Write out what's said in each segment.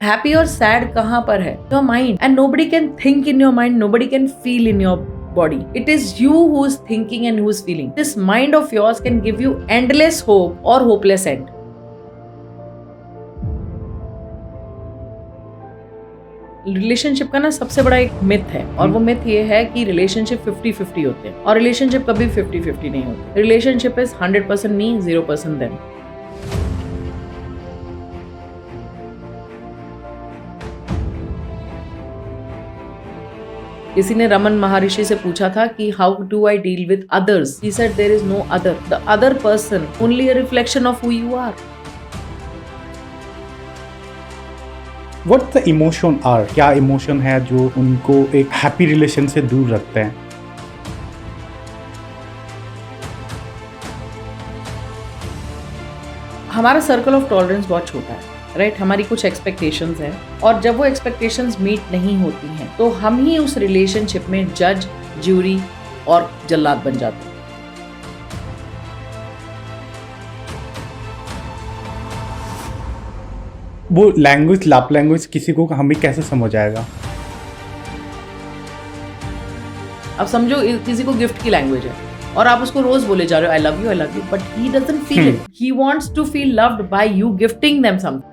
Happy और sad कहाँ पर है? Your mind, and nobody can think in your mind, nobody can feel in your body. It is you who is thinking and who is feeling. This mind of yours can give you endless hope or hopeless end. Relationship का ना सबसे बड़ा एक myth है, और वो myth ये है कि रिलेशनशिप 50-50 होते हैं, और रिलेशनशिप कभी 50-50 नहीं होते. Relationship is 100% me, 0% them. किसी ने रमन महर्षि से पूछा था कि how do I deal with others. He said there is no other, the other person only a reflection of who you are. What the emotion are? क्या इमोशन है जो उनको एक हैप्पी रिलेशन से दूर रखते हैं? हमारा सर्कल ऑफ टॉलरेंस बहुत छोटा है, राइट? हमारी कुछ एक्सपेक्टेशंस हैं, और जब वो एक्सपेक्टेशंस मीट नहीं होती हैं तो हम ही उस रिलेशनशिप में जज, ज्यूरी और जल्लाद बन जाते हैं. वो लैंग्वेज, लव लैंग्वेज किसी को हमें कैसे समझ आएगा? अब समझो किसी को गिफ्ट की लैंग्वेज है और आप उसको रोज बोले जा रहे हो I love you, but he doesn't feel it. He wants to feel loved by you gifting them something.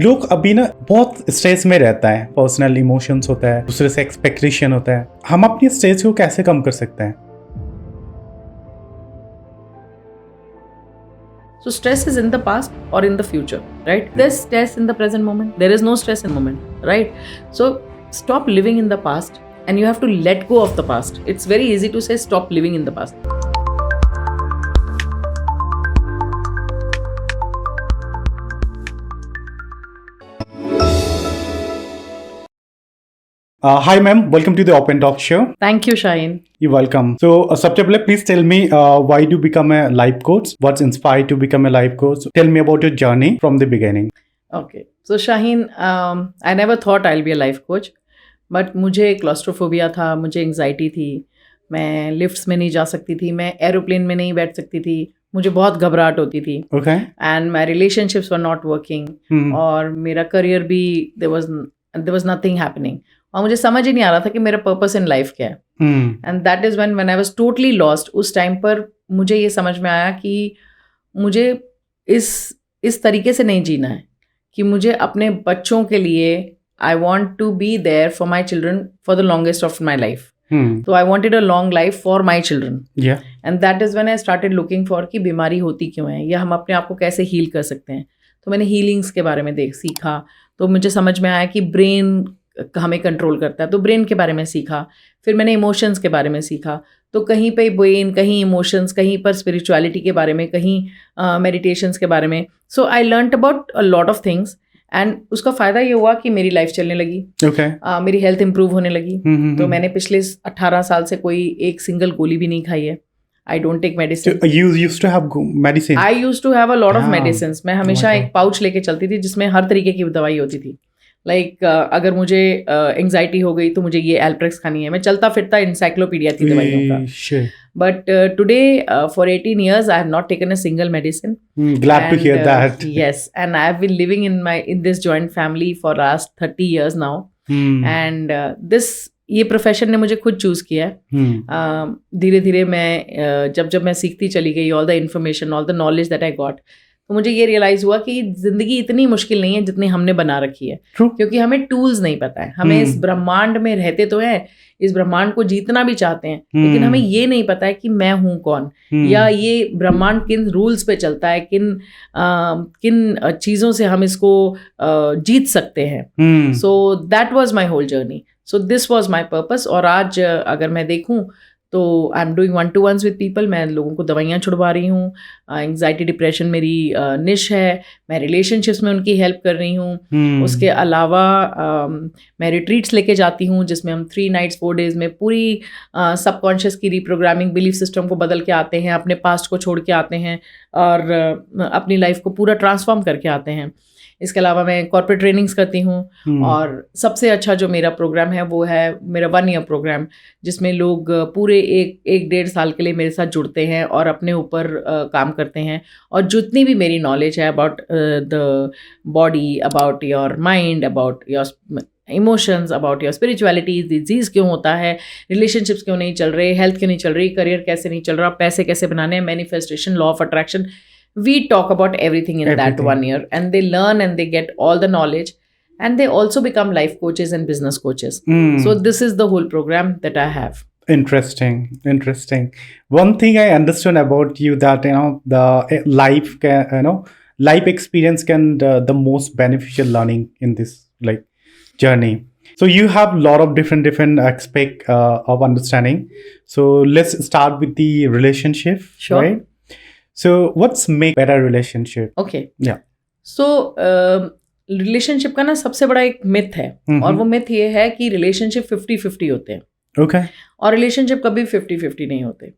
लोग अभी ना बहुत स्ट्रेस में रहता है, पर्सनल इमोशंस होता है, दूसरे से एक्सपेक्टेशन होता है. हम अपनी स्ट्रेस को कैसे कम कर सकते हैं? So stress is in the past or in the future, right? There's stress in the present moment. There is no stress in the moment, right? So stop living in the past, and you have to let go of the past. It's very easy to say stop living in the past. Hi ma'am, welcome to the Open Talk show. Thank you, Shaheen. You're welcome. So सबसे पहले please tell me why do you become a life coach? What's inspired to become a life coach? Tell me about your journey from the beginning. Okay. So Shaheen, I never thought I'll be a life coach, but मुझे claustrophobia था, मुझे anxiety थी, मैं lifts में नहीं जा सकती थी, मैं एरोप्लेन में नहीं बैठ सकती थी, मुझे बहुत घबराहट होती थी. Okay. And my relationships were not working. और मेरा करियर भी there was nothing happening. और मुझे समझ ही नहीं आ रहा था कि मेरा पर्पस इन लाइफ क्या है. And that is when I was totally lost. उस टाइम पर मुझे ये समझ में आया कि मुझे इस तरीके से नहीं जीना है, कि मुझे अपने बच्चों के लिए I want to be there for my children for the longest of my life. तो I wanted a long life for my children. And that is when I started looking for कि बीमारी होती क्यों है, या हम अपने आप को कैसे हील कर सकते हैं. तो मैंने हीलिंग्स के बारे में सीखा. तो मुझे समझ में आया कि ब्रेन हमें कंट्रोल करता है, तो ब्रेन के बारे में सीखा. फिर मैंने इमोशंस के बारे में सीखा. तो कहीं पे ब्रेन, कहीं इमोशंस, कहीं पर स्पिरिचुअलिटी के बारे में, कहीं मेडिटेशंस के बारे में. So I learned about a lot of things, and उसका फ़ायदा ये हुआ कि मेरी लाइफ चलने लगी. मेरी हेल्थ इंप्रूव होने लगी. तो मैंने पिछले 18 साल से कोई एक सिंगल गोली भी नहीं खाई है. I don't take medicine. So you used to have medicine? I used to have a lot of medicines. मैं हमेशा एक पाउच लेके चलती थी जिसमें हर तरीके की दवाई होती थी. लाइक अगर मुझे एंग्जाइटी हो गई तो मुझे ये एल्प्रेक्स खानी है. मैं चलता फिरता इंसाइक्लोपीडिया थी दवाइयों का. But today for 18 years I have not taken a single medicine. Glad to hear that. Yes, and I have been living in this joint family for last 30 years now. And ये profession ने मुझे खुद choose किया है. धीरे धीरे मैं जब मैं सीखती चली गई, all the information, all the knowledge that I got, तो मुझे ये रियलाइज़ हुआ कि ज़िंदगी इतनी मुश्किल नहीं है जितनी हमने बना रखी है. क्योंकि हमें टूल्स नहीं पता है. हमें इस ब्रह्मांड में रहते तो हैं, इस ब्रह्मांड को जीतना भी चाहते हैं, लेकिन हमें ये नहीं पता है कि मैं हूँ कौन, या ये ब्रह्मांड किन रूल्स पे चलता है, किन चीज़ों से हम इसको जीत सकते हैं. So that was my whole journey. So this was my purpose. और आज अगर मैं देखूँ तो I am doing 1-to-1s with people. मैं लोगों को दवाइयाँ छुड़वा रही हूँ. एंग्जाइटी, डिप्रेशन मेरी निश है. मैं रिलेशनशिप्स में उनकी हेल्प कर रही हूँ. उसके अलावा मैं रिट्रीट्स लेके जाती हूँ जिसमें हम 3 nights 4 days में पूरी सबकॉन्शियस की रिप्रोग्रामिंग, बिलीफ सिस्टम को बदल के आते हैं, अपने पास्ट को छोड़ के आते हैं, और अपनी लाइफ को पूरा ट्रांसफॉर्म करके आते हैं। इसके अलावा मैं कॉर्पोरेट ट्रेनिंग्स करती हूँ और सबसे अच्छा जो मेरा प्रोग्राम है वो है मेरा 1 ईयर प्रोग्राम, जिसमें लोग पूरे एक 1.5 साल के लिए मेरे साथ जुड़ते हैं और अपने ऊपर काम करते हैं। और जितनी भी मेरी नॉलेज है about the body, about your mind, about your emotions, about your spirituality, disease क्यों होता है, रिलेशनशिप्स क्यों नहीं चल रहे, हेल्थ क्यों नहीं चल रही, करियर कैसे नहीं चल रहा, पैसे कैसे बनाने हैं, manifestation, law of attraction, we talk about everything in that 1 year, and they learn and they get all the knowledge, and they also become life coaches and business coaches. So this is the whole program that I have. Interesting. One thing I understood about you that the life can, life experience can the most beneficial learning in this like journey. So you have a lot of different aspect of understanding. So let's start with the relationship. Sure. Right? So what's make better relationship? Okay. Yeah. So relationship का ना सबसे बड़ा एक myth है, और वो myth ये है कि रिलेशनशिप 50-50 होते हैं। Okay. और रिलेशनशिप कभी 50-50 नहीं होते।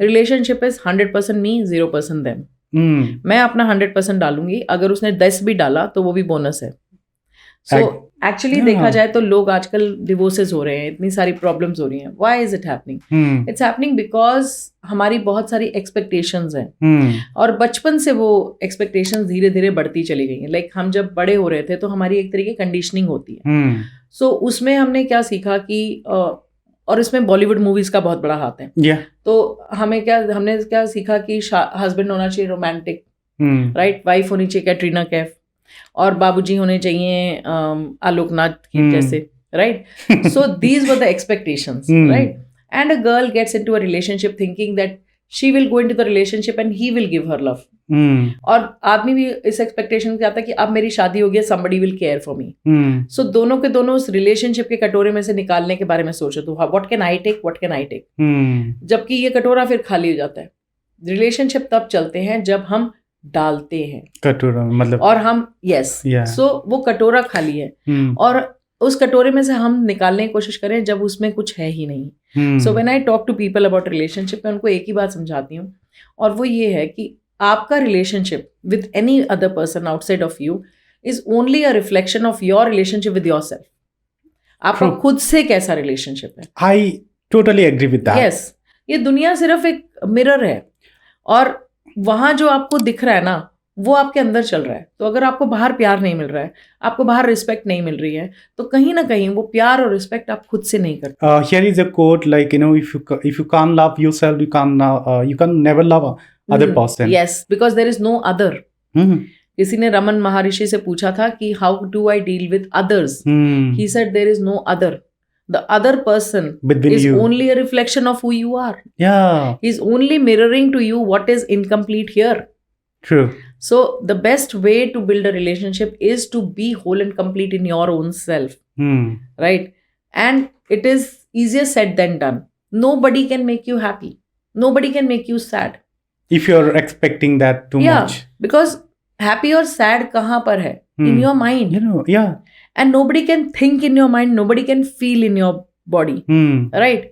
Relationship is 100% me, 0% them. मैं अपना 100% डालूंगी, अगर उसने 10 भी डाला तो वो भी बोनस है। सो एक्चुअली देखा जाए तो लोग आजकल डिवोर्सेस हो रहे हैं, इतनी सारी प्रॉब्लम्स हो रही हैं। Why is it happening? It's happening because हमारी बहुत सारी एक्सपेक्टेशंस हैं, और बचपन से वो एक्सपेक्टेशंस धीरे धीरे बढ़ती चली गई हैं। लाइक हम जब बड़े हो रहे थे तो हमारी एक तरीके कंडीशनिंग होती है। सो उसमें हमने क्या सीखा कि और इसमें बॉलीवुड मूवीज का बहुत बड़ा हाथ है। तो हमने क्या सीखा कि हस्बैंड होना चाहिए रोमांटिक, राइट, वाइफ होनी चाहिए कैटरीना कैफ, और बाबूजी होने चाहिए आलोकनाथ की जैसे, right. So these were the expectations, right. And a girl gets into a relationship thinking that she will go into the relationship and he will give her love. और आदमी भी इस एक्सपेक्टेशन से आता है कि अब मेरी शादी हो गई, somebody will care for me. सो दोनों के दोनों उस रिलेशनशिप के कटोरे में से निकालने के बारे में सोचो तो व्हाट कैन आई टेक, जबकि ये कटोरा फिर खाली हो जाता है। रिलेशनशिप तब चलते हैं जब हम डालते हैं कटोरा, मतलब, और हम सो वो कटोरा खाली है, और उस कटोरे में से हम निकालने की कोशिश करें जब उसमें कुछ है ही नहीं। So when I talk to people about relationship, मैं उनको एक ही बात समझाती हूँ, और वो ये है कि आपका relationship with any other person outside of you is only a reflection of your relationship with yourself. आपका खुद से कैसा रिलेशनशिप है। I totally agree with that. Yes, ये दुनिया सिर्फ एक मिरर है, और वहां जो आपको दिख रहा है ना, वो आपके अंदर चल रहा है। तो अगर आपको बाहर प्यार नहीं मिल रहा है, आपको बाहर रिस्पेक्ट नहीं मिल रही है, तो कहीं ना कहीं वो प्यार और रिस्पेक्ट आप खुद से नहीं करते। Here is a quote like, if you can't love yourself, you can never love other person. Yes, because there is no other. किसी ने रमन महर्षि से पूछा था कि how do I deal with others? He said there is no other. The other person is only a reflection of who you are. Yeah. He's only mirroring to you what is incomplete here. True. So the best way to build a relationship is to be whole and complete in your own self. Right? And it is easier said than done. Nobody can make you happy. Nobody can make you sad. If you're expecting that too much. Because happy or sad kahan par hai? In your mind. Yeah. And nobody can think in your mind. Nobody can feel in your body. Right?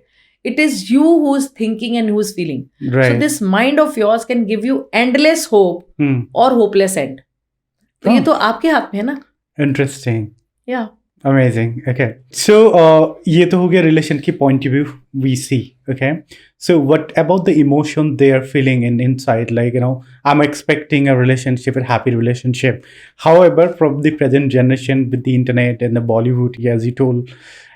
It is you who is thinking and who is feeling. Right. So this mind of yours can give you endless hope or hopeless end. तो ये तो आपके हाथ में है ना. Interesting. Yeah. Amazing. Okay. So ये तो हो गया relation की point of view we see. Okay. So what about the emotion they are feeling inside? Like, I'm expecting a relationship, a happy relationship. However, from the present generation with the internet and the Bollywood, as you told,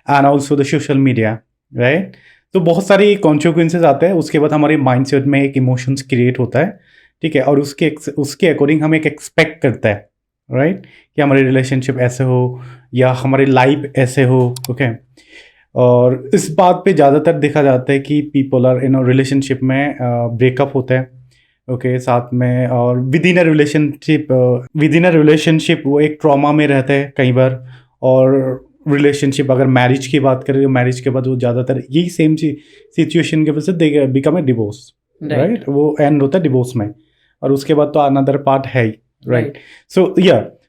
and also the social media, right? तो बहुत सारे consequences आते हैं, उसके बाद हमारे mindset में एक इमोशंस क्रिएट होता है, ठीक है, और उसके अकॉर्डिंग हम एक एक्सपेक्ट करता है, राइट, कि हमारी रिलेशनशिप ऐसे हो या हमारी लाइफ ऐसे हो, ओके। और इस बात पे ज़्यादातर देखा जाता है कि पीपल आर रिलेशनशिप में ब्रेकअप होता है, ओके, साथ में, और विद इन अ रिलेशनशिप वो एक ट्रॉमा में रहता है कई बार। और रिलेशनशिप अगर मैरिज की बात करें तो मैरिज के बाद वो ज़्यादातर यही सेम सिचुएशन के वजह से they become a divorce, right, वो एंड होता है डिवोर्स में, और उसके बाद तो अनदर पार्ट है ही, right. So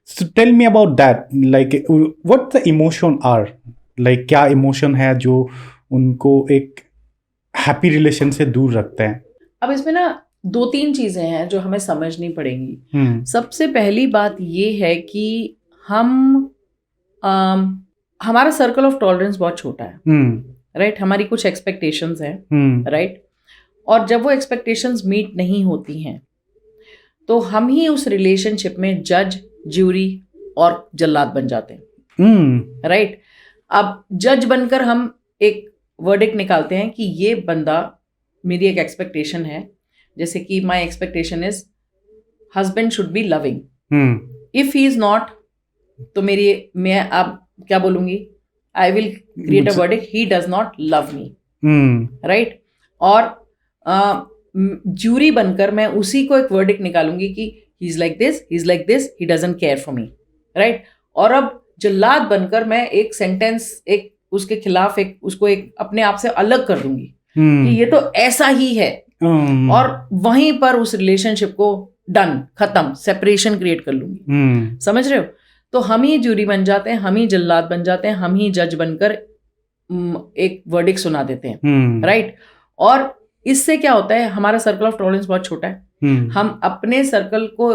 so tell me about that, like what the emotion are, like क्या इमोशन है जो उनको एक हैप्पी रिलेशन से दूर रखते हैं। अब इसमें ना 2-3 चीजें हैं जो हमें समझनी पड़ेंगी। सबसे पहली बात ये है कि हमारा सर्कल ऑफ टॉलरेंस बहुत छोटा है, राइट? हमारी कुछ एक्सपेक्टेशंस हैं, राइट? और जब वो एक्सपेक्टेशंस मीट नहीं होती हैं तो हम ही उस रिलेशनशिप में जज, ज्यूरी और जल्लाद बन जाते हैं, राइट? अब जज बनकर हम एक वर्डिक्ट निकालते हैं कि ये बंदा, मेरी एक एक्सपेक्टेशन है, जैसे कि my expectation is husband should be loving, if he is not, तो मैं अब क्या बोलूंगी, I will create a verdict, he does not love me, right? और ज्यूरी बनकर मैं उसी को एक वर्डिक्ट निकालूंगी कि he is like this, he doesn't care for me, right? और अब जल्लाद बनकर मैं एक सेंटेंस, एक उसके खिलाफ उसको अपने आप से अलग कर दूंगी कि ये तो ऐसा ही है, और वहीं पर उस रिलेशनशिप को डन, खत्म, सेपरेशन क्रिएट कर लूंगी। समझ रहे हो? तो हम ही ज्यूरी बन जाते हैं, हम ही जल्लाद बन जाते हैं, हम ही जज बनकर एक वर्डिक्ट सुना देते हैं, राइट? और इससे क्या होता है, हमारा सर्कल ऑफ टॉलरेंस बहुत छोटा है। हम अपने सर्कल को,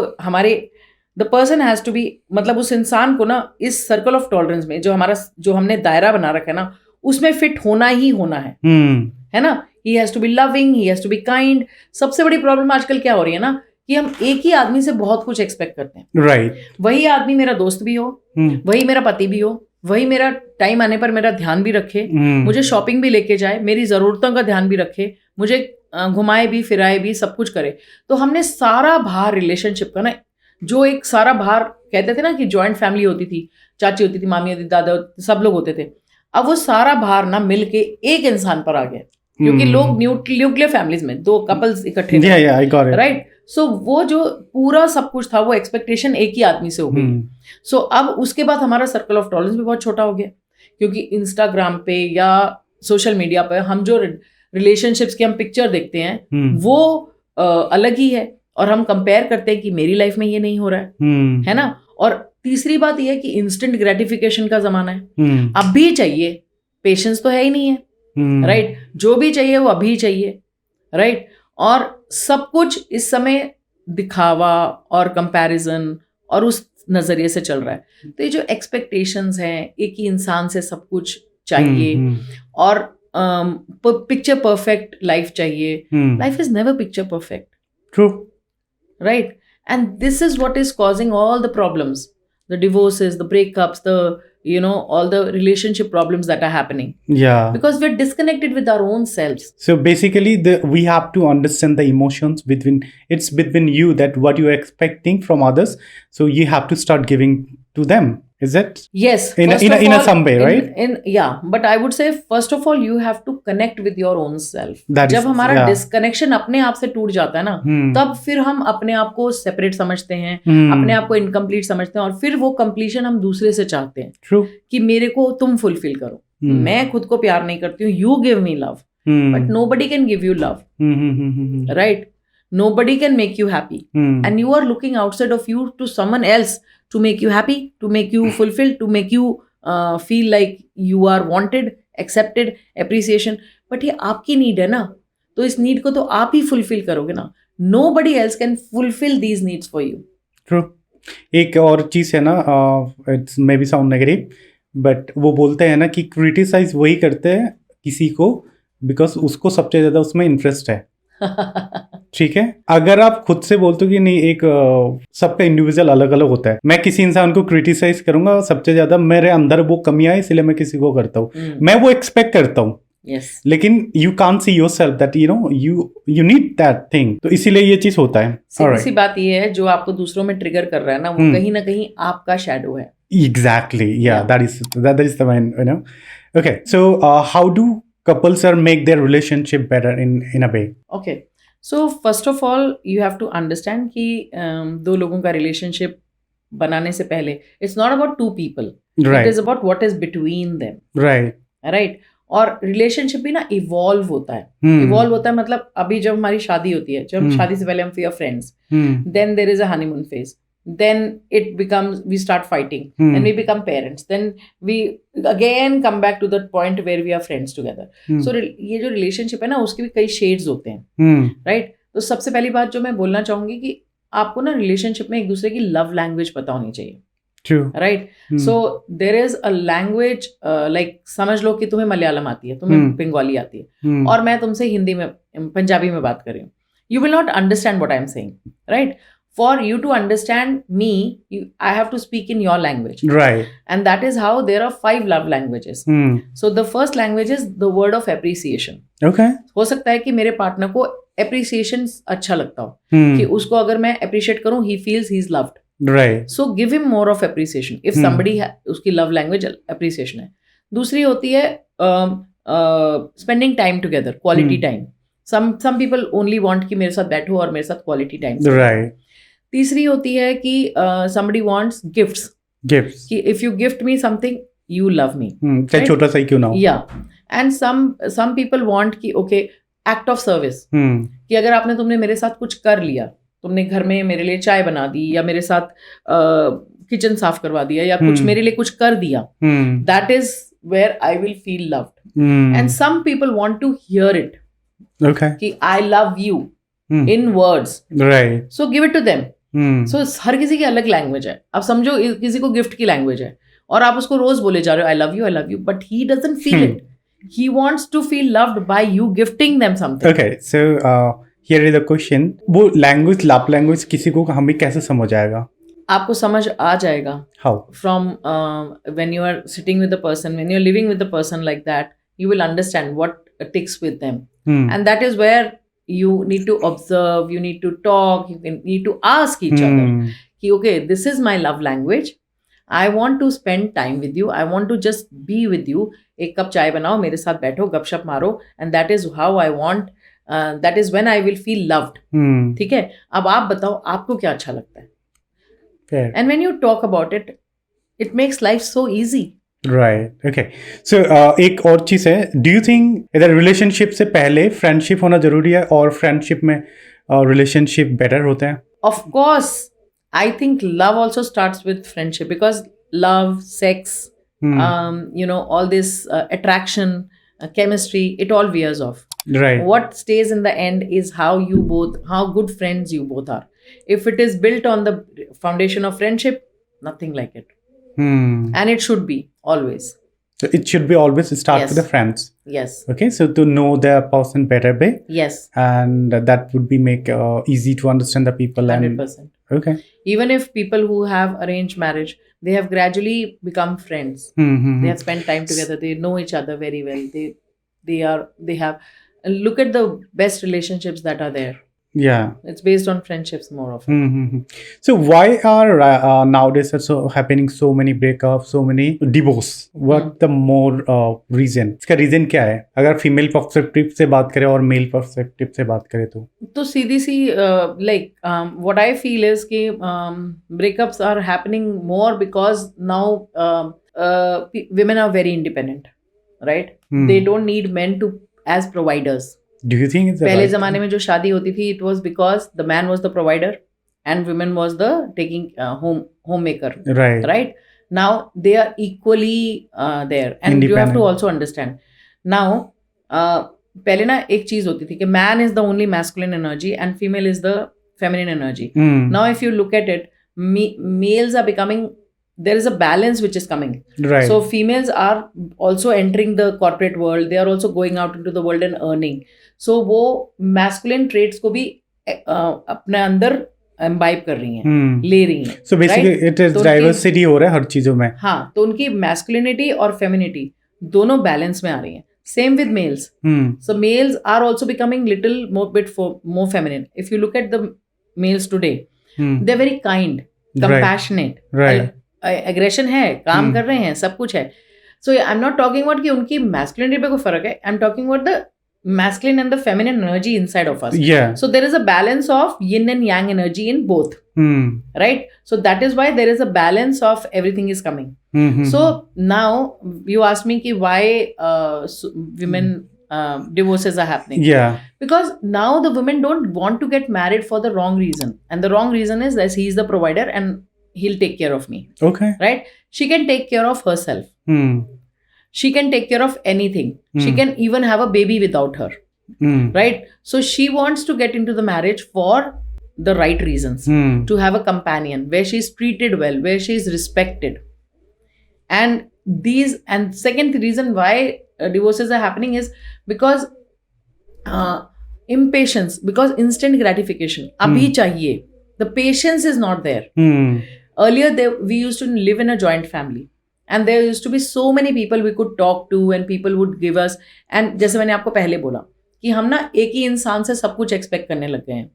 the person has to be, मतलब उस इंसान को ना इस सर्कल ऑफ टॉलरेंस में जो हमने दायरा बना रखा है ना, उसमें फिट होना ही होना है ना? He has to be loving, he has to be kind. सबसे बड़ी प्रॉब्लम आजकल क्या हो रही है ना, कि हम एक ही आदमी से बहुत कुछ एक्सपेक्ट करते हैं, राइट? वही आदमी मेरा दोस्त भी हो, वही मेरा पति भी हो, वही मेरा टाइम आने पर मेरा ध्यान भी रखे, मुझे शॉपिंग भी लेके जाए, मेरी जरूरतों का ध्यान भी रखे, मुझे घुमाए भी, फिराए भी, सब कुछ करे। तो हमने सारा भार रिलेशनशिप का ना, जो एक सारा भार, कहते थे ना कि जॉइंट फैमिली होती थी, चाची होती थी, मामी होती थी, दादा, सब लोग होते थे, अब वो सारा भार ना मिल के एक इंसान पर आ गया, क्योंकि लोग न्यूक्लियर फैमिलीज में 2 कपल्स इकट्ठे थे, राइट? सो वो जो पूरा सब कुछ था, वो एक्सपेक्टेशन एक ही आदमी से हो गई। सो अब उसके बाद हमारा सर्कल ऑफ टॉलरेंस भी बहुत छोटा हो गया, क्योंकि इंस्टाग्राम पे या सोशल मीडिया पे हम जो रिलेशनशिप्स की हम पिक्चर देखते हैं वो अलग ही है, और हम कंपेयर करते हैं कि मेरी लाइफ में ये नहीं हो रहा है ना? और तीसरी बात ये है कि इंस्टेंट ग्रेटिफिकेशन का जमाना है, अभी चाहिए, पेशेंस तो है ही नहीं है, राइट? जो भी चाहिए वो अभी चाहिए, राइट? और सब कुछ इस समय दिखावा और कंपैरिजन और उस नजरिए से चल रहा है। तो ये जो एक्सपेक्टेशंस हैं, एक ही इंसान से सब कुछ चाहिए, और पिक्चर परफेक्ट लाइफ चाहिए, life is never picture perfect, true, right? And this is what is causing all the problems, the divorces, the breakups, all the relationship problems that are happening, because we're disconnected with our own selves. So basically we have to understand the emotions between you, that what you're expecting from others, so you have to start giving to them, is it? Yes, in some way, right? But I would say first of all you have to connect with your own self. जब हमारा disconnection अपने आप से टूट जाता है ना, तब फिर हम अपने आप को सेपरेट समझते हैं, अपने आप को इनकम्प्लीट समझते हैं, और फिर वो कंप्लीशन हम दूसरे से चाहते हैं। True. कि मेरे को तुम फुलफिल करो, मैं खुद को प्यार नहीं करती हूँ, you give me love, but nobody can give you love, right? Nobody can make you happy, and you are looking outside of you to someone else to make you happy, to make you fulfilled, to make you feel like you are wanted, accepted, appreciation. But ये आपकी need है ना, तो इस need को तो आप ही fulfil करोगे ना. Nobody else can fulfill these needs for you. True. एक और चीज़ है ना, it's may be sound negative, but वो बोलते हैं ना कि क्रिटिसाइज वही करते हैं किसी को बिकॉज उसको सबसे ज़्यादा उसमें इंटरेस्ट है. ठीक है, अगर आप खुद से बोलते हो कि नहीं, एक सबका इंडिविजुअल अलग अलग होता है, मैं किसी इंसान को क्रिटिसाइज करूंगा सबसे ज्यादा मेरे अंदर वो कमियां है इसलिए मैं किसी को करता हूँ, मैं वो एक्सपेक्ट करता हूँ. Yes. लेकिन you can't see yourself that you need that thing. तो इसीलिए ये चीज होता है. सीधी बात ये है, जो आपको दूसरों में ट्रिगर कर रहा है ना, वो कहीं ना कहीं आपका शैडो है. Exactly. Yeah. That is the main, Okay. So how do couples make their relationship better in a way? Okay. So first of all you have to understand कि दो लोगों का relationship बनाने से पहले it's not about two people. Right. It is about what is between them. Right. Right. और relationship भी ना इवॉल्व होता है. इवॉल्व होता है मतलब अभी जब हमारी शादी होती है, जब शादी से पहले हम we are friends, then there is a honeymoon phase, then it becomes, we start fighting, and we become parents, then we again come back to that point where we are friends together. So ये जो relationship है ना, उसके भी कई shades होते हैं, right? तो सबसे पहली बात जो मैं बोलना चाहूंगी कि आपको ना रिलेशनशिप में एक दूसरे की लव लैंग्वेज पता होनी चाहिए, True. Right? So there is a language, like समझ लो कि तुम्हें मलयालम आती है, तुम्हें बंगाली आती है, और मैं तुमसे हिंदी में, पंजाबी में बात कर रही हूँ. You will not understand what I'm saying, right? For you to understand me, I have to speak in your language. Right. And that is how there are 5 love languages. So the first language is the word of appreciation. Okay. हो सकता है कि मेरे partner को appreciation अच्छा लगता हो, कि उसको अगर मैं appreciate करूं, he feels he's loved. Right. So give him more of appreciation. If somebody उसकी love language appreciation है. दूसरी होती है spending time together, quality time. Some people only want कि मेरे साथ बैठो और मेरे साथ quality time. Right. तीसरी होती है कि somebody wants gifts. Gifts. कि if you gift me something, you love me. चाहे छोटा सा ही क्यों ना हो. Yeah. And some people want कि okay, act of service. कि अगर तुमने मेरे साथ कुछ कर लिया, तुमने घर में मेरे लिए चाय बना दी, या मेरे साथ किचन साफ करवा दिया, या कुछ मेरे लिए कुछ कर दिया, that is where I will feel loved. And some people want to hear it. Okay. कि I love you in words. Right. So give it to them. So हर किसी की अलग लैंग्वेज है. अब समझो किसी को गिफ्ट की लैंग्वेज है और आप उसको रोज बोले जा रहे हो I love you, but he doesn't feel it. He wants to feel loved by you gifting them something. Okay, so here is the question. वो लैंग्वेज, लव लैंग्वेज किसी को हमें कैसे समझ आएगा? आपको समझ आ जाएगा. How? From when you are sitting with the person, when you are living with the person like that, you will understand what ticks with them. And that is where you need to observe, you need to talk, you need to ask each other कि okay, this is my love language. I want to spend time with you. I want to just be with you. एक cup चाय बनाओ, मेरे साथ बैठो, गपशप मारो, and that is how I want. That is when I will feel loved. ठीक है? अब आप बताओ आपको क्या अच्छा लगता है? Fair. And when you talk about it, it makes life so easy. Right. Okay. So एक और चीज है, do you think इधर रिलेशनशिप से पहले फ्रेंडशिप होना जरूरी है और फ्रेंडशिप में रिलेशनशिप बेटर होते हैं? Of course, I think love also starts with friendship, because love, sex, all this attraction, chemistry, it all wears off. Right. What stays in the end is how good friends you both are. If it is built on the foundation of friendship, nothing like it. And it should be always. So it should be always start Yes. with the friends. Yes. Okay, so to know the person better way, Yes. and that would be make easy to understand the people. 100%. Okay. Even if people who have arranged marriage, they have gradually become friends. They have spent time together. They know each other very well. They have look at the best relationships that are there. Yeah. It's based on friendships more often. So why are nowadays so happening so many breakups, so many divorce? What the more reason? इसका reason क्या है? अगर female perspective से बात करें और male perspective से बात करें तो सीधी सी what I feel is कि breakups are happening more because now women are very independent, right? They don't need men as providers. Do you think it's पहले जमाने में जो शादी होती थी, it was because the man was the provider and women was the taking homemaker. Right. Now they are equally there, and you have to also understand. Now पहले ना एक चीज होती थी कि man is the only masculine energy and female is the feminine energy. Now if you look at it, males are becoming, there is a balance which is coming. Right. So females are also entering the corporate world. They are also going out into the world and earning. So वो masculine traits को भी अपने अंदर imbibe कर रही हैं, ले रही हैं. So basically right? it is तो diversity हो रहा है हर चीजों में. हाँ, तो उनकी masculinity और femininity दोनों balance में आ रही हैं. Same with males. So males are also becoming little more feminine. If you look at the males today, they're very kind, compassionate. Right. Aggression है, काम कर रहे हैं, सब कुछ है. So I'm not talking about कि उनकी masculinity पे कोई फर्क है. I'm talking about the masculine and the feminine energy inside of us. Yeah. So there is a balance of yin and yang energy in both. Right? So that is why there is a balance of everything is coming. So now you ask me ki why women divorces are happening. Yeah. Because now the women don't want to get married for the wrong reason. And the wrong reason is that he is the provider and he'll take care of me. Okay. Right? She can take care of herself. She can take care of anything. She can even have a baby without her. right? So she wants to get into the marriage for the right reasons, to have a companion where she's treated well, where she's respected. And second reason why divorces are happening is because impatience, because instant gratification, abhi chahiye, the patience is not there. Earlier we used to live in a joint family and there used to be so many people we could talk to and people would give us, and जैसे मैंने आपको पहले बोला कि हम ना एक ही इंसान से सब कुछ एक्सपेक्ट करने लग गए हैं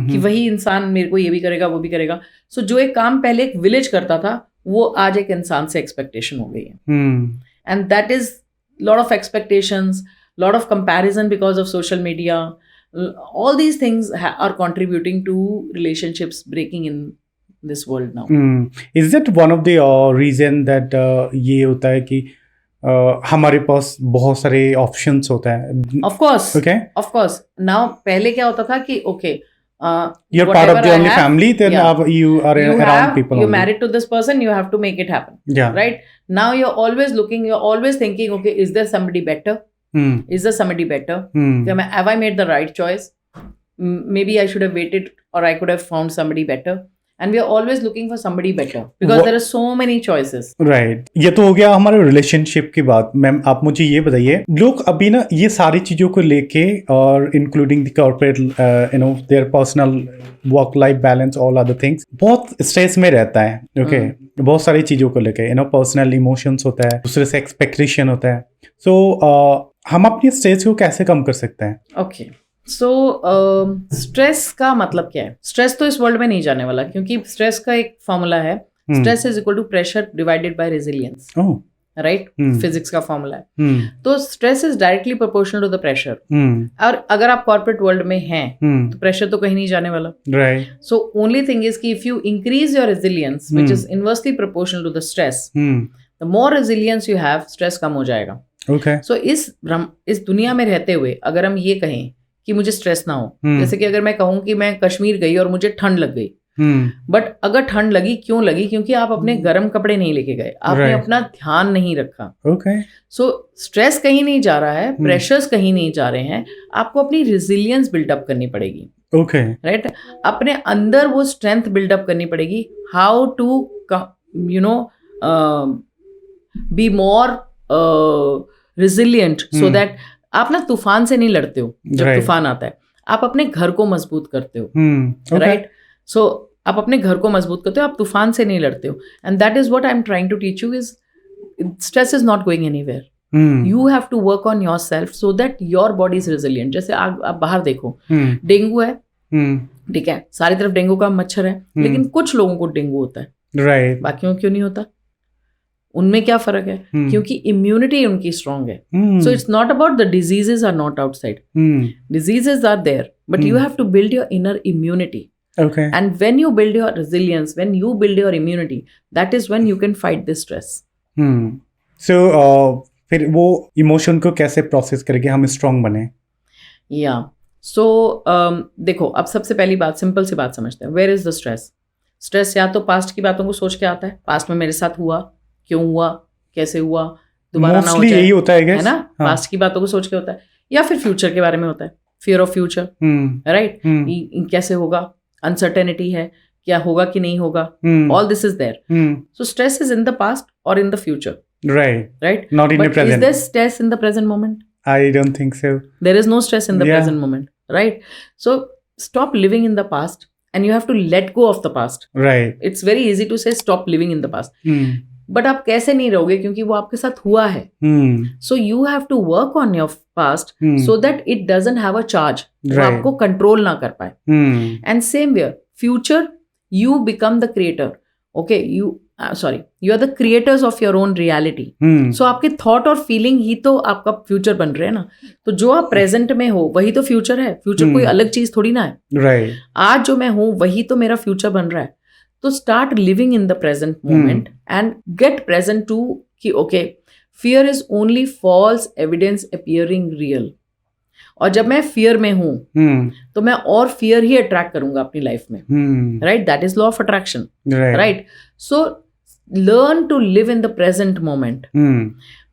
कि वही इंसान मेरे को ये भी करेगा वो भी करेगा. सो जो एक काम पहले एक विलेज करता था वो आज एक इंसान से एक्सपेक्टेशन हो गई है. And that is lot of expectations, lot of comparison because of social media. All these things are contributing to relationships breaking in this world now. Is that one of the reason that ये होता है कि हमारे पास बहुत सारे options होता है? Of course, okay, of course. Now पहले क्या होता था कि okay, you're part of the only family, then you are around people. You're married to this person, you have to make it happen. Yeah. Right? Now you're always looking, you're always thinking, okay, is there somebody better? Is there somebody better? Have I made the right choice? Maybe I should have waited, or I could have found somebody better. And we are always looking for somebody better because there are so many choices. Right. ये तो हो गया हमारे relationship की बात. Ma'am आप मुझे ये बताइए, लोग अभी ना ये सारी चीज़ों को लेके और including the corporate their personal work life balance, all other things, बहुत स्ट्रेस में रहता है. ओके, बहुत सारी चीज़ों को लेके पर्सनल इमोशंस होता है, दूसरे से एक्सपेक्टेशन होता है. सो हम अपनी स्ट्रेस को कैसे कम कर सकते हैं? ओके, सो स्ट्रेस का मतलब क्या है? स्ट्रेस तो इस वर्ल्ड में नहीं जाने वाला, क्योंकि स्ट्रेस का एक फॉर्मूला है, stress is equal to pressure divided by resilience. Right? Physics का फॉर्मूला है. तो stress is directly proportional to the pressure. और अगर आप कॉर्पोरेट वर्ल्ड में हैं तो प्रेशर तो कहीं नहीं जाने वाला. Right. So only thing is कि if you increase your resilience which is inversely proportional to the stress, the more resilience you have, stress कम हो जाएगा. ओके. सो इस दुनिया में रहते हुए अगर हम ये कहें कि मुझे स्ट्रेस ना हो, जैसे कि अगर मैं कहूँ कि मैं कश्मीर गई और मुझे ठंड लग गई, बट अगर ठंड लगी, क्यों लगी? क्योंकि आप अपने गर्म कपड़े नहीं लेके गए, आपने अपना ध्यान नहीं रखा. ओके. सो स्ट्रेस कहीं नहीं जा रहा है, प्रेशर्स कहीं नहीं जा रहे हैं, आपको अपनी रेजिलियंस बिल्डअप करनी पड़ेगी. ओके. राइट? अपने अंदर वो स्ट्रेंथ बिल्डअप करनी पड़ेगी. How to be more resilient, so that आप ना तूफान से नहीं लड़ते हो. जब तूफान आता है आप अपने घर को मजबूत करते हो. राइट? सो आप अपने घर को मजबूत करते हो, आप तूफान से नहीं लड़ते हो. And that is what I am trying to teach you is stress is not going anywhere. You have to work on yourself so that your body is resilient. जैसे आप बाहर देखो, डेंगू है, ठीक है, सारी तरफ डेंगू का मच्छर है, लेकिन कुछ लोगों को डेंगू होता है, राइट, बाकियों को क्यों नहीं होता? उनमें क्या फर्क है? क्योंकि इम्यूनिटी उनकी स्ट्रांग है. So it's not about the diseases are not outside. Diseases are there, but you have to build your inner immunity. Okay. And when you build your resilience, when you build your immunity, that is when you can fight this stress. So फिर वो emotion को कैसे process करके हम strong बने? Yeah. So देखो, अब सबसे पहली बात, सिंपल सी बात समझते हैं. Where is the stress? Stress या तो पास्ट की बातों को सोच के आता है, पास्ट में मेरे साथ हुआ, क्यों हुआ, कैसे हुआ, दोबारा ना हो जाए, यही होता है ना? पास्ट की बातों को सोच के होता है. या फिर फ्यूचर के बारे में होता है, फियर ऑफ फ्यूचर. राइट? कैसे होगा, अनसर्टेनिटी है, क्या होगा कि नहीं होगा, all this is there. So stress is in the past और in the future. Right. Not in the present. Is there stress in the present moment? I don't think so. There is no stress in the present moment. Right? So stop living in the past and you have to let go of the past. Right. It's very easy to say stop living in the past. But आप कैसे नहीं रहोगे, क्योंकि वो आपके साथ हुआ है. So you have to work on your past so that it doesn't have a charge. वो आपको कंट्रोल ना कर पाए. And same way, future, you become the creator. Okay, you are the creators of your own reality. So आपके thought और feeling ही तो आपका future बन रहे हैं ना. तो जो आप प्रेजेंट में हो वही तो फ्यूचर है. फ्यूचर कोई अलग चीज थोड़ी ना है. Right. आज जो मैं हूँ वही तो मेरा फ्यूचर बन रहा है. तो start living in the present moment and get present to कि okay, fear is only false evidence appearing real. और जब मैं फियर में हूं तो मैं और फियर ही अट्रैक्ट करूंगा अपनी लाइफ में. Right? That is law of attraction. Right? So learn to live in the present moment.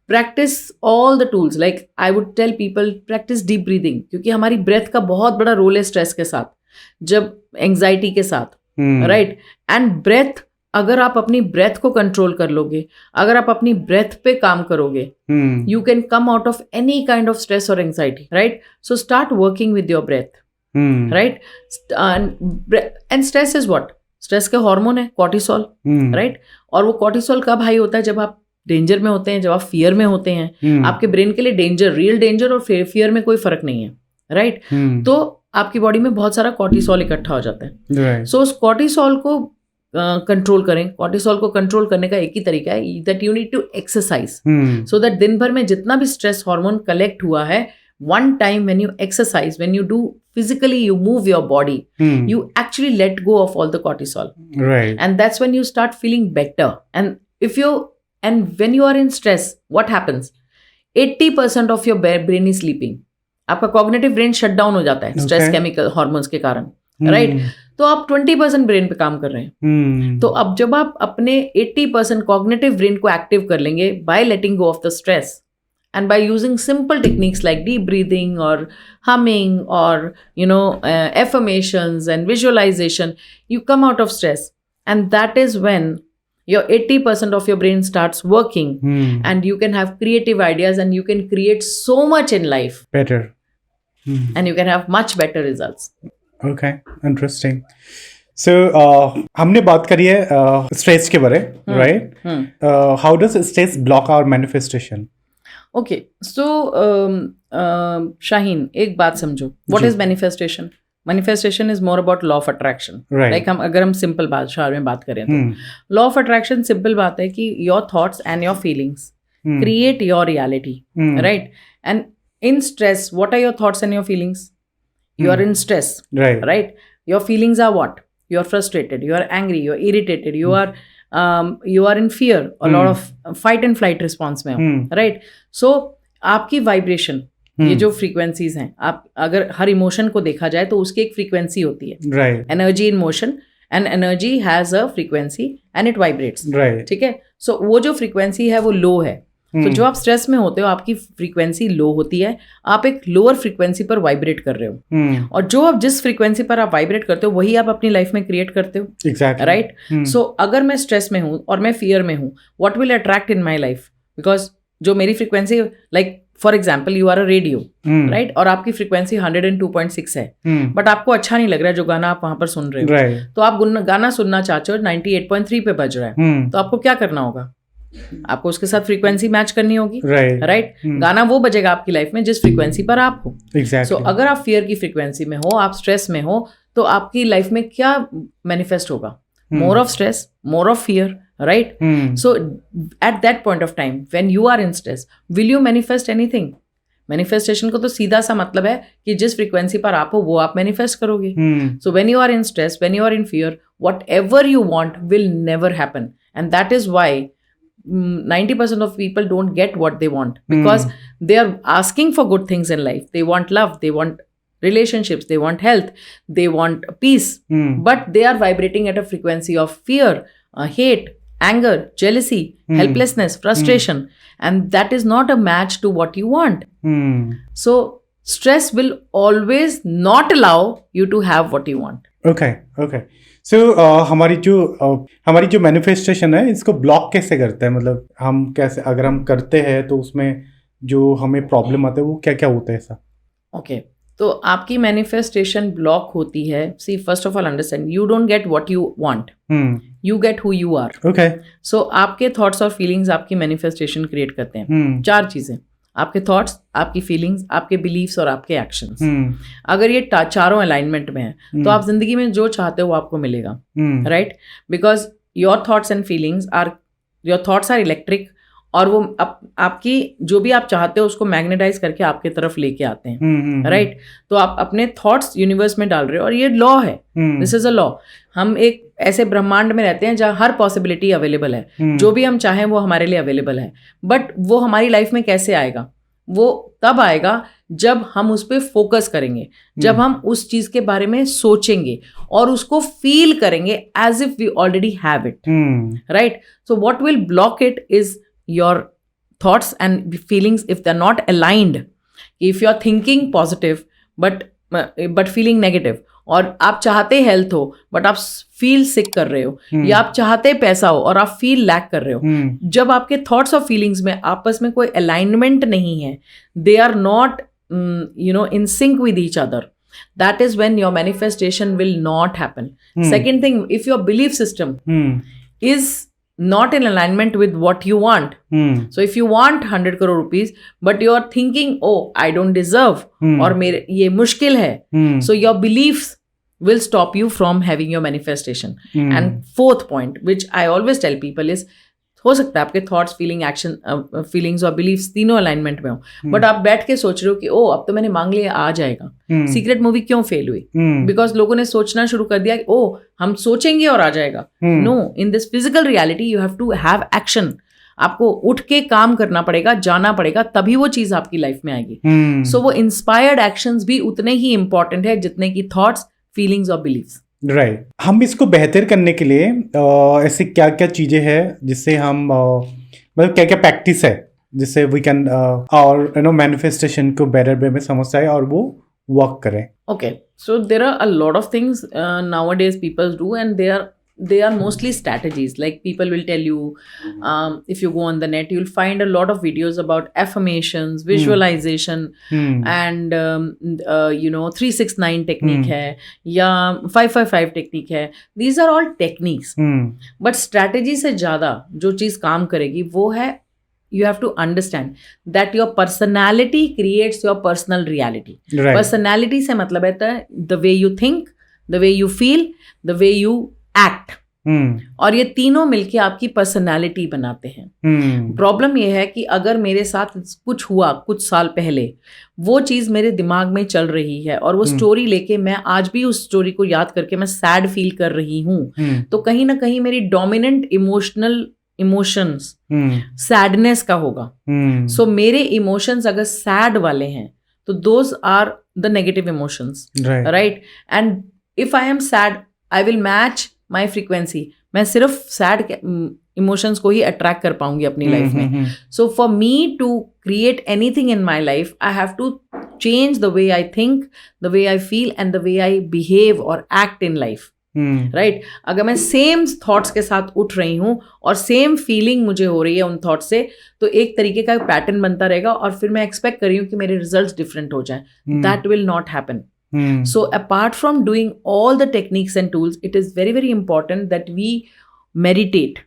Practice all the tools, like I would tell people practice deep breathing, क्योंकि हमारी ब्रेथ का बहुत बड़ा role है stress के साथ, जब एंजाइटी के साथ, राइट. एंड ब्रेथ, अगर आप अपनी ब्रेथ को कंट्रोल कर लोगे, अगर आप अपनी ब्रेथ पे काम करोगे, you can come out of any kind of stress और anxiety, right. So start working with your breath, right. And stress is what? Stress के हार्मोन है कॉर्टिसोल, राइट. और वो कॉर्टिसोल कब हाई होता है? जब आप डेंजर में होते हैं, जब आप फियर में होते हैं. आपके ब्रेन के लिए डेंजर, रियल डेंजर और फियर में कोई फर्क नहीं है, राइट. तो आपकी बॉडी में बहुत सारा कॉर्टिसोल इकट्ठा हो जाता है. सो उस कॉर्टिसोल को कंट्रोल करें. कॉर्टिसोल को कंट्रोल करने का एक ही तरीका है, that you need to exercise, so that दिन भर में जितना भी स्ट्रेस हार्मोन कलेक्ट हुआ है, one time when you exercise, when you do physically, you move your body, you actually let go of all the cortisol, right. And that's when you start feeling better. And when you are in stress, what happens? 80% of your brain is sleeping. आपका cognitive brain shut down हो जाता है stress chemical hormones के कारण, right. तो आप 20% brain पे काम कर रहे हैं. तो अब जब आप अपने 80% cognitive brain को एक्टिव कर लेंगे by letting go of the stress, and by using simple techniques like deep breathing or humming or affirmations and visualization, you come out of stress. And that is when your 80% of your brain starts working, and you can have creative ideas, and you can create so much in life better, and you can have much better results. Okay, interesting. So हमने बात करी है stress के बारे, right? How does stress block our manifestation? Okay, so Shaheen, एक बात समझो, what is manifestation? Manifestation is more about law of attraction, like अगर हम सिंपल भाषा में बात करें तो लॉ ऑफ अट्रैक्शन सिंपल बात है कि your thoughts and your feelings create your reality, right. And in stress, what are your thoughts and your feelings? You are in stress, right. Your feelings are what? You are frustrated, you are angry, you are irritated, you are in fear, a lot of fight and flight response में हो, right. So आपकी vibration, ये जो frequencies हैं, आप अगर हर emotion को देखा जाए तो उसकी एक frequency होती है, right. Energy in motion, and energy has a frequency and it vibrates, right. ठीक है. So वो जो frequency है वो low है. तो जो आप स्ट्रेस में होते हो, आपकी फ्रीक्वेंसी लो होती है, आप एक लोअर फ्रीक्वेंसी पर वाइब्रेट कर रहे हो, और जो आप जिस फ्रीक्वेंसी पर आप वाइब्रेट करते हो वही आप अपनी लाइफ में क्रिएट करते हो, राइट. सो अगर मैं स्ट्रेस में हूँ और मैं फियर में हूँ, what will attract in my life? Because जो मेरी frequency, like for example you are a radio, right, और आपकी फ्रीक्वेंसी 102.6 है, बट आपको अच्छा नहीं लग रहा है जो गाना आप वहां पर सुन रहे हो, तो आप गाना सुनना चाहते हो 98.3 पे बज रहा है, तो आपको क्या करना होगा? आपको उसके साथ फ्रीक्वेंसी मैच करनी होगी, राइट. गाना वो बजेगा आपकी लाइफ में जिस फ्रीक्वेंसी पर आप हो. सो अगर आप फियर की फ्रीक्वेंसी में हो, आप स्ट्रेस में हो, तो आपकी लाइफ में क्या मैनिफेस्ट होगा? More of stress, more of fear, right. So at that point of time when you are in stress, will you manifest anything? Manifestation को तो सीधा सा मतलब है कि जिस फ्रीक्वेंसी पर आप हो वो आप मैनिफेस्ट करोगे. So when you are in stress, when you are in fear, whatever you want will never happen. And that is why 90% of people don't get what they want, because they are asking for good things in life. They want love, they want relationships, they want health, they want peace, but they are vibrating at a frequency of fear, hate, anger, jealousy, helplessness, frustration, and that is not a match to what you want. So stress will always not allow you to have what you want. Okay. सो हमारी जो manifestation है, इसको block कैसे करते हैं? मतलब हम कैसे, अगर हम करते हैं तो उसमें जो हमें प्रॉब्लम आता है वो क्या क्या होता है ऐसा? ओके, तो आपकी मैनिफेस्टेशन ब्लॉक होती है. See, first of all understand, you don't get what you want, you get who you are. Okay. So आपके थॉट्स और फीलिंग्स आपकी मैनिफेस्टेशन क्रिएट करते हैं. 4 चीजें: आपके थॉट्स, आपकी फीलिंग्स, आपके बिलीव्स और आपके एक्शंस. अगर ये चारों अलाइनमेंट में है तो आप जिंदगी में जो चाहते हो वो आपको मिलेगा, right. Because your thoughts and feelings are, your thoughts are electric, और वो आपकी जो भी आप चाहते हो उसको मैग्नेटाइज करके आपके तरफ लेके आते हैं, राइट. तो आप अपने थॉट्स यूनिवर्स में डाल रहे हो, और ये लॉ है, दिस इज अ लॉ. हम एक ऐसे ब्रह्मांड में रहते हैं जहाँ हर पॉसिबिलिटी अवेलेबल है, जो भी हम चाहें वो हमारे लिए अवेलेबल है. बट वो हमारी लाइफ में कैसे आएगा? वो तब आएगा जब हम उस पर फोकस करेंगे, जब हम उस चीज के बारे में सोचेंगे और उसको फील करेंगे as if we already have it, right. So what will block it is your thoughts and feelings, if they're not aligned, if you're thinking positive but feeling negative, और आप चाहते हेल्थ हो बट आप feel sick कर रहे हो, या आप चाहते पैसा हो और आप फील लैक कर रहे हो, जब आपके थॉट्स और फीलिंग्स में आपस में कोई अलाइनमेंट नहीं है, they are not in sync with each other, that is when your manifestation will not happen. Second thing, if your belief system is not in alignment with what you want, so if you want 100 crore rupees but you are thinking, oh, I don't deserve, or मेरे ये मुश्किल है, so your beliefs will stop you from having your manifestation. And fourth point, which I always tell people, is हो सकता है आपके thoughts, feelings और beliefs तीनों अलाइनमेंट में हो, बट आप बैठ के सोच रहे हो कि ओ अब तो मैंने मांग लिया, आ जाएगा. सीक्रेट मूवी क्यों फेल हुई? बिकॉज लोगों ने सोचना शुरू कर दिया कि ओ हम सोचेंगे और आ जाएगा. No, in this physical reality you have to have action. आपको उठ के काम करना पड़ेगा, जाना पड़ेगा, तभी वो चीज आपकी लाइफ में आएगी. सो वो इंस्पायर्ड एक्शंस भी उतने ही इंपॉर्टेंट है जितने की थॉट्स, फीलिंग्स और बिलीव्स. राइट. हम इसको बेहतर करने के लिए ऐसी क्या क्या चीजें हैं जिससे हम मतलब क्या क्या प्रैक्टिस है जिससे वी कैन और मैनिफेस्टेशन को बेटर वे में समझ आए और वो वर्क करें? Okay, so there are a lot of things nowadays people do, and they are mostly strategies. Like people will tell you, if you go on the net, you'll find a lot of videos about affirmations, visualization, and 369 technique है या 555 technique है. These are all techniques. But strategy से ज़्यादा जो चीज़ काम करेगी वो है, you have to understand that your personality creates your personal reality. Right. Personality से मतलब है the way you think, the way you feel, the way you act. और ये तीनों मिलके आपकी पर्सनालिटी बनाते हैं. प्रॉब्लम ये है कि अगर मेरे साथ कुछ हुआ कुछ साल पहले, वो चीज मेरे दिमाग में चल रही है और वो स्टोरी लेके मैं आज भी उस स्टोरी को याद करके मैं सैड फील कर रही हूँ, तो कहीं ना कहीं मेरी डोमिनेंट इमोशंस सैडनेस का होगा. सो मेरे इमोशंस अगर सैड वाले हैं तो those are the negative emotions, right? And if I am sad I will match my frequency. मैं सिर्फ सैड इमोशंस को ही अट्रैक्ट कर पाऊंगी अपनी लाइफ में. So for me to create anything in my life, I have to change the way I think, the way I feel and the way I behave और act in life. Right. अगर मैं same thoughts के साथ उठ रही हूँ और same feeling मुझे हो रही है उन थॉट्स से, तो एक तरीके का पैटर्न बनता रहेगा और फिर मैं एक्सपेक्ट कर रही हूँ कि मेरे रिजल्ट्स डिफरेंट हो जाएं. That will not happen. So apart from doing all the techniques and tools, it is very, very important that we meditate.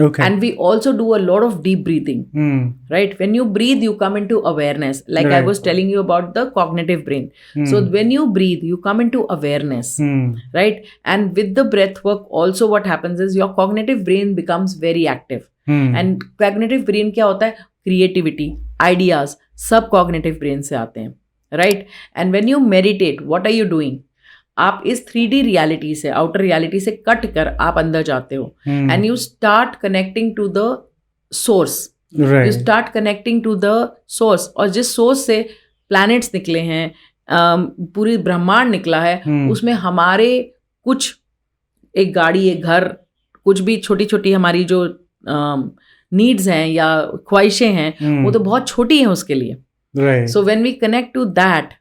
Okay. And we also do a lot of deep breathing. Right? When you breathe, you come into awareness. Like right. I was telling you about the cognitive brain. So when you breathe, you come into awareness. Right? And with the breath work, also what happens is your cognitive brain becomes very active. And cognitive brain क्या होता है? Creativity, ideas, सब cognitive brain से आते हैं. Right. And when you meditate, what are you doing? आप इस 3D reality से, आउटर रियलिटी से कट कर आप अंदर जाते हो and you start connecting to the source. You start connecting to the source. और जिस सोर्स से प्लैनेट्स निकले हैं, पूरी ब्रह्मांड निकला है, उसमें हमारे कुछ, एक गाड़ी, एक घर, कुछ भी छोटी छोटी हमारी जो नीड्स हैं या ख्वाहिशें हैं, वो तो बहुत छोटी हैं उसके लिए. Right. So when we connect to that,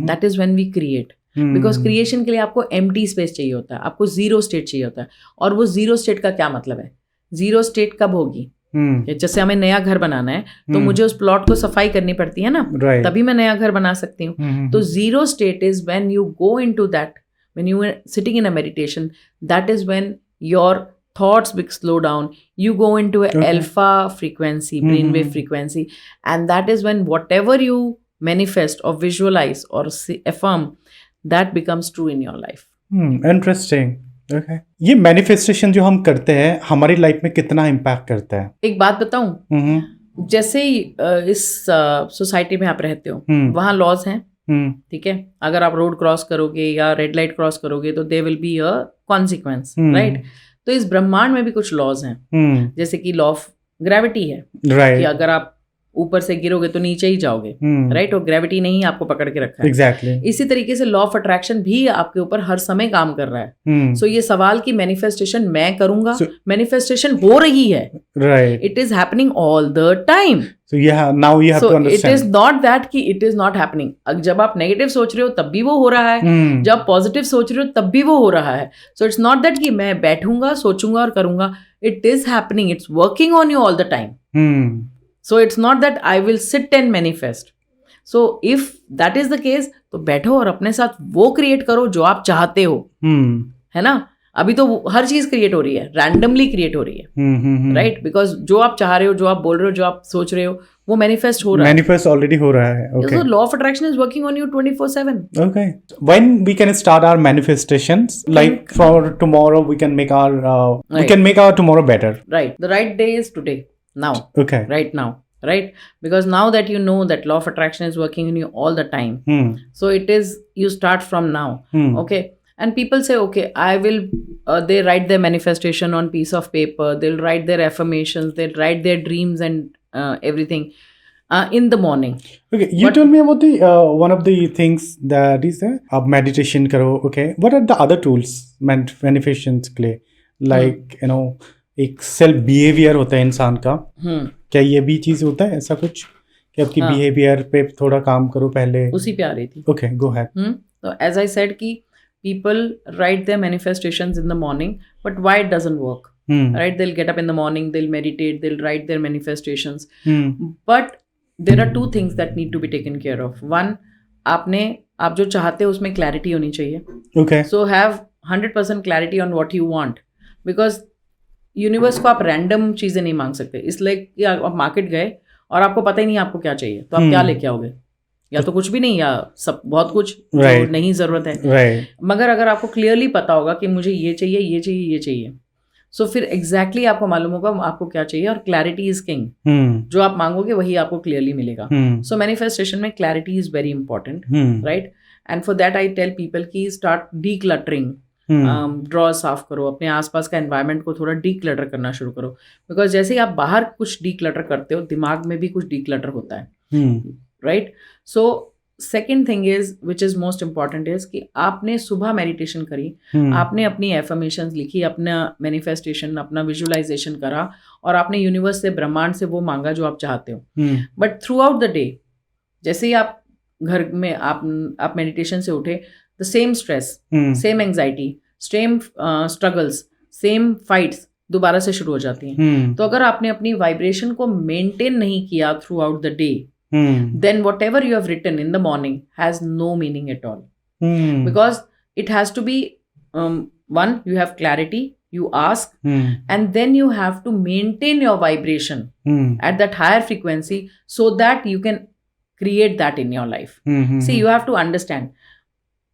that is when we create. Because creation के लिए आपको empty space चाहिए होता है, आपको zero state चाहिए होता है. और वो zero state का क्या मतलब है? Zero state कब होगी? जैसे हमें नया घर बनाना है तो मुझे उस प्लॉट को सफाई करनी पड़ती है ना, तभी मैं नया घर बना सकती हूँ. तो zero state is when you go into that, when you are sitting in a meditation, that is when your thoughts slow down, you go into a alpha frequency, brainwave frequency, and that is when whatever you manifest or visualize or affirm, that becomes true in your life. Interesting. Okay. ये manifestation जो हम करते हैं हमारी life में कितना impact करता है? एक बात बताऊं, जैसे इस सोसाइटी में आप रहते हो, वहाँ लॉज हैं, ठीक है? अगर आप रोड क्रॉस करोगे या रेड लाइट क्रॉस करोगे तो there will be a consequence, right? तो इस ब्रह्मांड में भी कुछ लॉज हैं, जैसे कि लॉ ऑफ ग्रेविटी है, कि अगर आप ऊपर से गिरोगे तो नीचे ही जाओगे, राइट? और ग्रेविटी नहीं आपको पकड़ के रखा है। एग्जैक्टली। इसी तरीके से लॉ ऑफ अट्रैक्शन भी आपके ऊपर हर समय काम कर रहा है। सो ये सवाल की मैनिफेस्टेशन मैं करूंगा, मैनिफेस्टेशन हो रही है, right, it is happening all the time. So yeah, now you have to understand. It is not that कि it is not happening. जब आप नेगेटिव सोच रहे हो तब भी वो हो रहा है, जब आप पॉजिटिव सोच रहे हो तब भी वो हो रहा है। So it's not that कि मैं बैठूंगा, सोचूंगा और करूंगा. It is happening. It's working on you all the time. So it's not that I will sit and manifest. So if that is the case, तो बैठो और अपने साथ वो क्रिएट करो जो आप चाहते हो, है ना? अभी तो हर चीज क्रिएट हो रही है, रैंडमली क्रिएट हो रही है, राइट? बिकॉज जो आप चाह रहे हो, जो आप बोल रहे हो, जो आप सोच रहे हो, वो मैनिफेस्ट हो रहा है, मैनिफेस्ट ऑलरेडी हो रहा है। Okay, so law of attraction is working on you 24/7। Okay, when we can start our manifestations, like for tomorrow we can make our tomorrow better, right? The right day is today, now, okay, right now, right? Because now that you know that law of attraction is working in you all the time, so it is, you start from now, okay? And people say, okay, I will, they write their manifestation on piece of paper, they'll write their affirmations, they'll write their dreams and everything in the morning. Okay, you told me about the one of the things that is ab meditation karo, okay? What are the other tools manifestations के लिए? Like you know, एक self behaviour होता है इंसान का, क्या ये भी चीज होता है ऐसा कुछ कि आपकी बिहेवियर पे थोड़ा काम करो पहले? उसी पे आ रही थी। Okay, go ahead. So as I said कि people write their manifestations in the morning, but why it doesn't work? Right? They'll get up in the morning, they'll meditate, they'll write their manifestations, but there are two things that need to be taken care of. One, आप जो चाहते हो उसमें clarity होनी चाहिए। Okay. So have 100% clarity on what you want, because universe को आप random चीजें नहीं मांग सकते। इसलिए कि आप मार्केट गए और आपको पता ही नहीं आपको क्या चाहिए, तो आप क्या लेके आओगे? या तो कुछ भी नहीं, या सब बहुत कुछ जो नहीं जरूरत है। मगर अगर आपको क्लियरली पता होगा कि मुझे ये चाहिए, ये चाहिए, ये चाहिए, सो फिर एग्जैक्टली आपको मालूम होगा आपको क्या चाहिए, और क्लैरिटी इज किंग। जो आप मांगोगे वही आपको क्लियरली मिलेगा। सो मैनिफेस्टेशन में clarity is very important, right? And for that I tell people की स्टार्ट डीक्लटरिंग, ड्रॉ साफ करो, अपने आसपास का एनवायरनमेंट को थोड़ा डीक्लटर करना शुरू करो, बिकॉज जैसे ही आप बाहर कुछ डीक्लटर करते हो, दिमाग में भी कुछ डीक्लटर होता है, right? So second thing is which is most important is कि आपने सुबह मेडिटेशन करी, आपने अपनी एफर्मेशंस लिखी, अपना मैनिफेस्टेशन, अपना विजुअलाइजेशन करा, और आपने यूनिवर्स से, ब्रह्मांड से वो मांगा जो आप चाहते हो। But through out the day, जैसे ही आप घर में आप मेडिटेशन से उठे, the same stress, same anxiety, same struggles, same fights दोबारा से शुरू हो जाती हैं। तो अगर आपने अपनी वाइब्रेशन को मेंटेन नहीं किया through out the day, then whatever you have written in the morning has no meaning at all, because it has to be one, you have clarity, you ask, and then you have to maintain your vibration at that higher frequency so that you can create that in your life. See, you have to understand,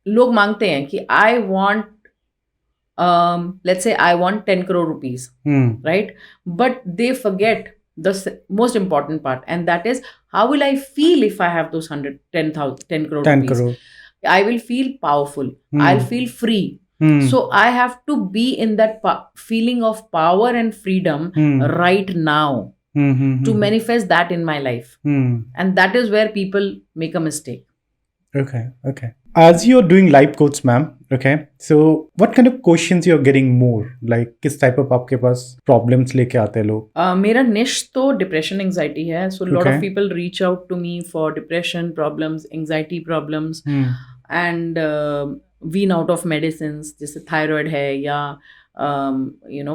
लोग मांगते हैं कि I want, let's say I want 10 crore rupees, right? But they forget the most important part, and that is, how will I feel if I have those 10 crore rupees? I will feel powerful, I'll feel free. So I have to be in that feeling of power and freedom right now to manifest that in my life, and that is where people make a mistake. Okay. As you're doing life coach, ma'am, okay, so what kind of questions you're getting more? Like किस type of आपके पास problems लेके आते हैं लोग? मेरा niche तो depression, anxiety है. So lot of people reach out to me for depression problems, anxiety problems, and wean out of medicines, जैसे thyroid है, या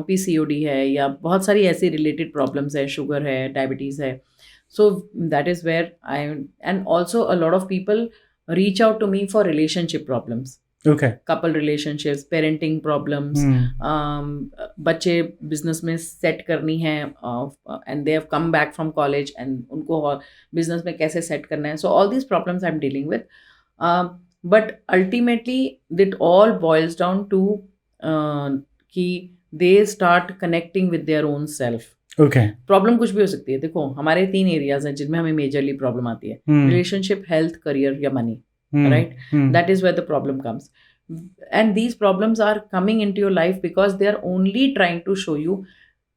PCOD है, या बहुत सारी ऐसी related problems है, sugar है, diabetes है. So that is where and also a lot of people reach out to me for relationship problems. Okay. Couple relationships, parenting problems, बच्चे business में set करनी है, and they have come back from college and उनको business में कैसे set करना है. So all these problems I'm dealing with, but ultimately it all boils down to कि they start connecting with their own self. Okay. Problem कुछ भी हो सकती है। देखो, हमारे 3 एरियाज हैं जिनमें हमें मेजरली प्रॉब्लम आती है, रिलेशनशिप, हेल्थ, करियर या money, right? That is where the problem comes, and these problems are coming into your life because they are only trying to show you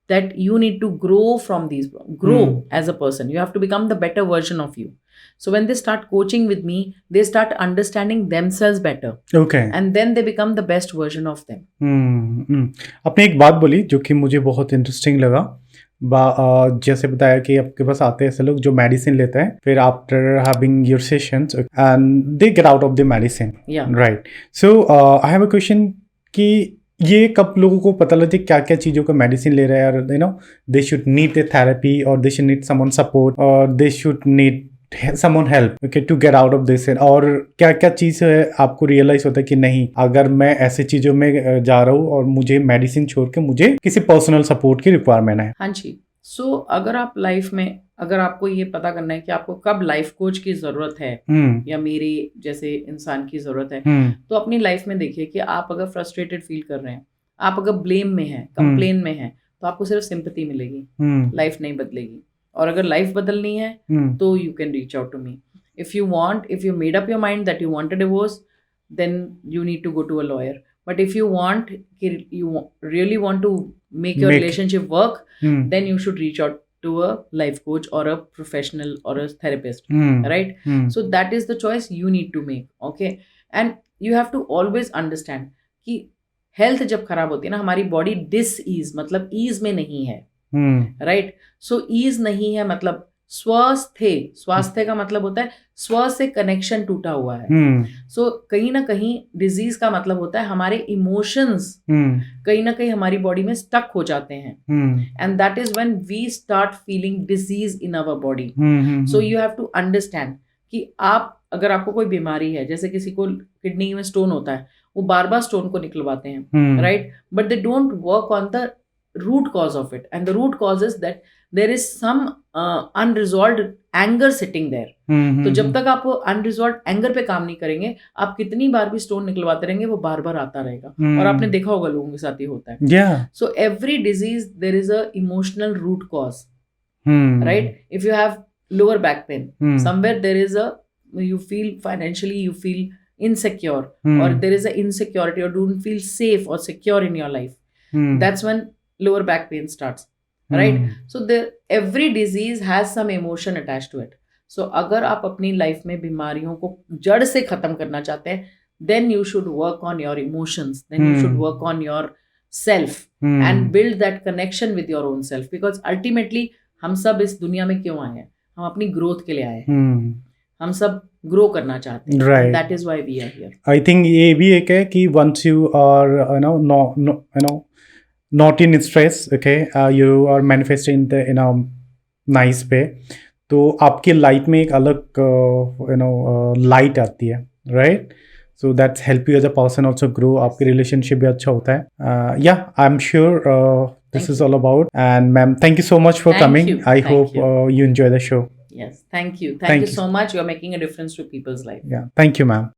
that you need to grow from these, grow as a person. You have to become the better version of you. So when they start coaching with me, they start understanding themselves better. Okay. And then they become the best version of them. आपने एक बात बोली जो कि मुझे बहुत interesting लगा। जैसे बताया कि आपके पास आते हैं ऐसे लोग जो मेडिसिन लेते हैं, फिर after having your sessions and they get out of the medicine, right? So I have a question कि ये कब लोगों को पता लगता है क्या क्या चीज़ों का मेडिसिन ले रहे हैं, और you know they should need a therapy और they should need someone support और they should need someone help, okay, to get out of this, और क्या क्या चीज़ है आपको रियलाइज होता है कि नहीं, अगर मैं ऐसे चीज़ों में जा रहा हूँ और मुझे मेडिसिन छोड़ के मुझे किसी पर्सनल सपोर्ट की रिक्वायरमेंट है? हाँ जी। सो अगर आप लाइफ में, अगर आपको ये पता करना है कि आपको कब लाइफ कोच की जरूरत है या मेरे जैसे इंसान की जरूरत है, तो अपनी लाइफ में देखिए कि आप अगर फ्रस्ट्रेटेड फील कर रहे हैं, आप अगर ब्लेम में हैं, कंप्लेन में हैं, तो आपको सिर्फ सिंपैथी मिलेगी, लाइफ नहीं बदलेगी। और अगर लाइफ बदलनी है तो you can reach out to me. If you made up your mind that you want a divorce, then you need to go to a lawyer. But if you want, you really want to make your relationship work, then you should reach out to a life coach or a professional or a therapist, right? So that is the choice you need to make, okay? And you have to always understand कि health जब खराब होती है ना, हमारी body डिसईज मतलब ease में नहीं है, राइट? सो ईज नहीं है मतलब स्वास्थ्य का मतलब होता है स्व से कनेक्शन टूटा हुआ है। सो कहीं ना कहीं डिजीज का मतलब होता है हमारे इमोशंस कहीं ना कहीं हमारी बॉडी में स्टक हो जाते हैं, and that is when we start feeling disease in our body. So you have to understand कि आप, अगर आपको कोई बीमारी है, जैसे किसी को किडनी में स्टोन होता है, वो बार बार स्टोन को निकलवाते हैं, right? But they don't work on the root cause of it, and the root cause is that there is some unresolved anger sitting there. तो जब तक आप unresolved anger पे काम नहीं करेंगे, आप कितनी बार भी स्टोन निकलवाते रहेंगे, वो बार बार आता रहेगा। और आपने देखा होगा लोगों के साथ ही होता है। So every disease there is a emotional root cause, right? If you have lower back pain, somewhere there is a, you feel financially, you feel insecure, or there is a insecurity, or don't feel safe or secure in your life. That's when lower back pain starts, right? So every disease has some emotion attached to it. So अगर आप अपनी life में बीमारियों को जड़ से खत्म करना चाहते हैं, then you should work on your emotions, then you should work on your self and build that connection with your own self, because ultimately हम सब इस दुनिया में क्यों आए हैं? हम अपनी ग्रोथ के लिए आए हैं, हम सब ग्रो करना चाहते हैं, right? That is why we are here. I think ये भी एक है कि once you are not in stress, okay, you are manifesting in a nice way, तो आपके लाइफ में एक अलग लाइट आती है, right? So that's help you as a person also grow, आपके रिलेशनशिप भी अच्छा होता है। या I am sure this is all about, and ma'am thank you so much for coming. I hope you enjoy the show. Yes, thank you. Thank you so much. You are making a difference to people's life. Yeah, thank you, ma'am.